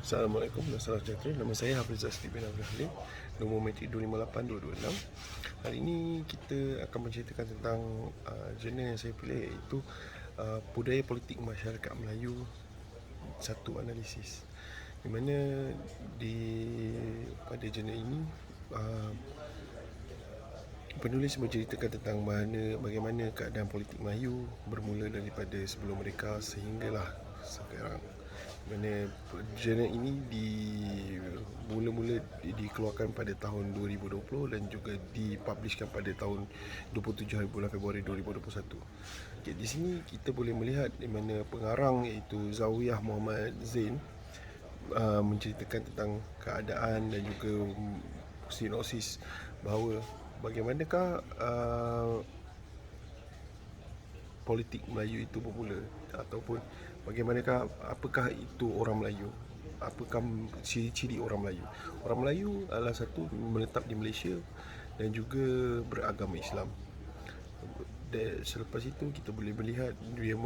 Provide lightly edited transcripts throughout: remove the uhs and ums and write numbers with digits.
Assalamualaikum dan salam sejahtera. Nama saya Hafiz Asli bin Abdul Halim, nombor metrik 258226. Hari ini kita akan menceritakan tentang jurnal yang saya pilih, iaitu Budaya Politik Masyarakat Melayu, satu analisis. Di mana pada jurnal ini penulis menceritakan tentang bagaimana keadaan politik Melayu bermula daripada sebelum mereka sehinggalah sekarang. Mana jurnal ini mula-mula dikeluarkan pada tahun 2020 dan juga dipublishkan pada tahun 27 hari bulan Februari 2021. Okay, di sini kita boleh melihat di mana pengarang iaitu Zawiyah Muhammad Zain menceritakan tentang keadaan dan juga sinopsis bahawa bagaimanakah politik Melayu itu bermula, ataupun apakah itu orang Melayu, apakah ciri-ciri orang Melayu. Orang Melayu adalah satu menetap di Malaysia dan juga beragama Islam. Dan selepas itu kita boleh melihat dia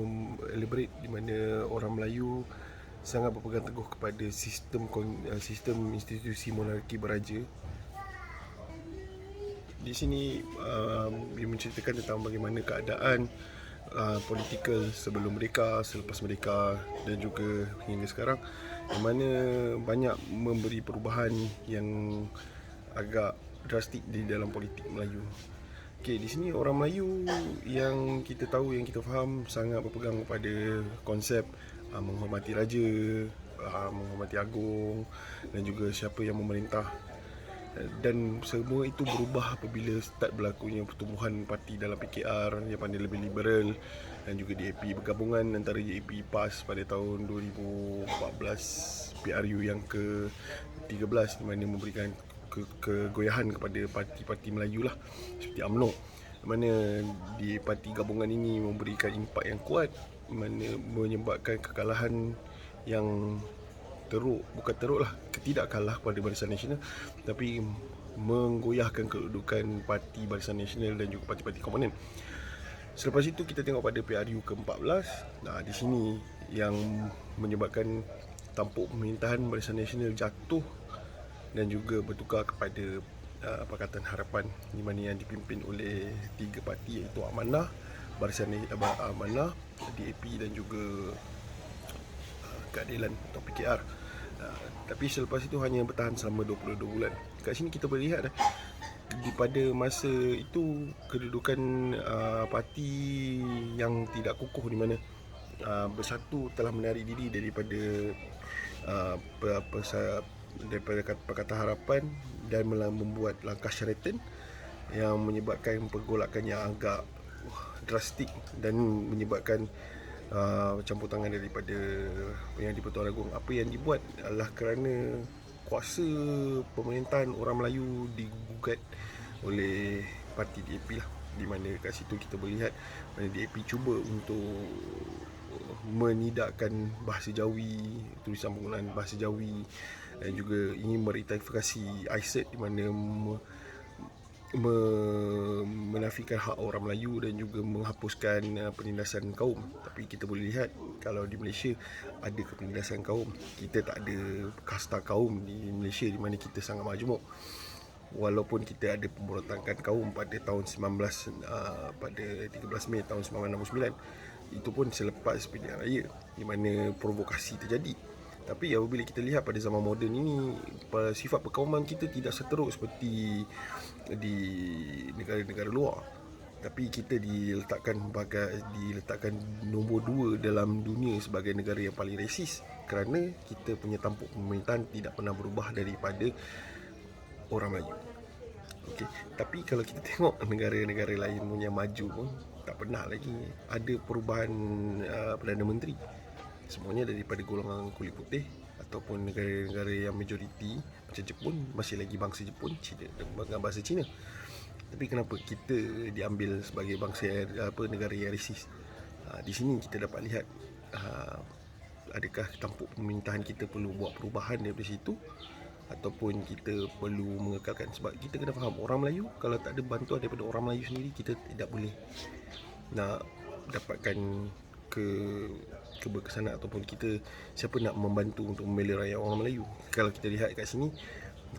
elaborate di mana orang Melayu sangat berpegang teguh kepada sistem institusi monarki beraja. Di sini dia menceritakan tentang bagaimana keadaan politikal sebelum mereka, selepas mereka dan juga hingga sekarang, di mana banyak memberi perubahan yang agak drastik di dalam politik Melayu. Okey, di sini orang Melayu yang kita tahu, yang kita faham, sangat berpegang kepada konsep menghormati raja, menghormati agung dan juga siapa yang memerintah. Dan semua itu berubah apabila start berlakunya pertumbuhan parti dalam PKR yang pandai lebih liberal, dan juga DAP, bergabungan antara DAP PAS pada tahun 2014, PRU yang ke-13, di mana memberikan kegoyahan kepada parti-parti Melayu lah, seperti UMNO, mana di parti gabungan ini memberikan impak yang kuat, mana menyebabkan kekalahan yang tidak kalah kepada Barisan Nasional, tapi menggoyahkan kedudukan parti Barisan Nasional dan juga parti-parti komponen. Selepas itu kita tengok pada PRU ke-14. Di sini yang menyebabkan tampuk pemerintahan Barisan Nasional jatuh dan juga bertukar kepada Pakatan Harapan, di mana yang dipimpin oleh tiga parti, iaitu Amanah, Amanah, DAP dan juga Keadilan atau PKR. Tapi selepas itu hanya bertahan selama 22 bulan. Kat sini kita boleh lihat pada masa itu kedudukan parti yang tidak kukuh, di mana Bersatu telah menarik diri daripada Pakatan Harapan dan membuat langkah syaratan yang menyebabkan pergolakan yang agak drastik dan menyebabkan campur tangan daripada Yang di-Pertuan Agong. Apa yang dibuat adalah kerana kuasa pemerintahan orang Melayu digugat oleh parti DAP lah, di mana kat situ kita boleh lihat mana DAP cuba untuk menidakkan bahasa Jawi, tulisan penggunaan bahasa Jawi, dan juga ingin merektifikasi ISET, di mana menafikan hak orang Melayu dan juga menghapuskan penindasan kaum. Tapi kita boleh lihat kalau di Malaysia ada penindasan kaum, kita tak ada kasta kaum di Malaysia, di mana kita sangat majmuk. Walaupun kita ada pemberontakan kaum pada tahun pada 13 Mei tahun 1969, itu pun selepas pilihan raya, di mana provokasi terjadi. Tapi apabila kita lihat pada zaman moden ini, sifat perkauman kita tidak seteruk seperti di negara-negara luar. Tapi kita diletakkan nombor 2 dalam dunia sebagai negara yang paling resis, kerana kita punya tampuk pemerintahan tidak pernah berubah daripada orang Melayu. Okay. Tapi kalau kita tengok negara-negara lain yang maju pun, tak pernah lagi ada perubahan Perdana Menteri. Semuanya daripada golongan kulit putih, ataupun negara-negara yang majoriti macam Jepun, masih lagi bangsa Jepun, Cina, dengan bahasa Cina. Tapi kenapa kita diambil sebagai negara yang resis? Di sini kita dapat lihat adakah tampuk pemerintahan kita perlu buat perubahan daripada situ, ataupun kita perlu mengekalkan. Sebab kita kena faham, orang Melayu kalau tak ada bantuan daripada orang Melayu sendiri, kita tidak boleh nak dapatkan keberkesanan ataupun kita siapa nak membantu untuk membela rakyat orang Melayu. Kalau kita lihat kat sini,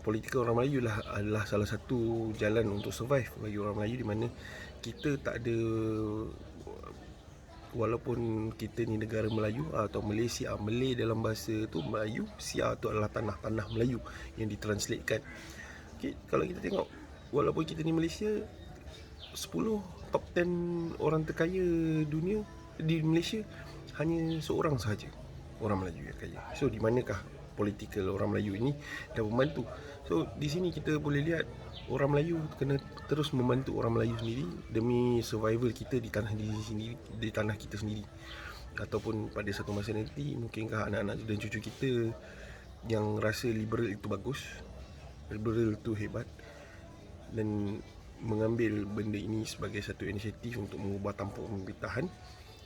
politika orang Melayu adalah salah satu jalan untuk survive bagi orang Melayu, di mana kita tak ada, walaupun kita ni negara Melayu atau Malaysia, Malay dalam bahasa tu Melayu, Sia tu adalah tanah Melayu yang ditranslatekan. Okay, kalau kita tengok, walaupun kita ni Malaysia, 10 top 10 orang terkaya dunia di Malaysia, hanya seorang sahaja orang Melayu yang kaya. So di manakah politikal orang Melayu ini dah membantu? So di sini kita boleh lihat orang Melayu kena terus membantu orang Melayu sendiri demi survival kita di tanah diri sendiri, di tanah kita sendiri. Ataupun pada satu masa nanti, mungkinkah anak-anak dan cucu kita yang rasa liberal itu bagus, liberal itu hebat, dan mengambil benda ini sebagai satu inisiatif untuk mengubah tampuk pemerintahan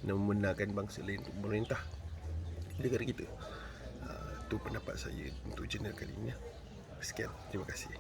dan membenarkan bangsa lain untuk memerintah negara kita. Itu pendapat saya untuk channel kali ini. Sekian, terima kasih.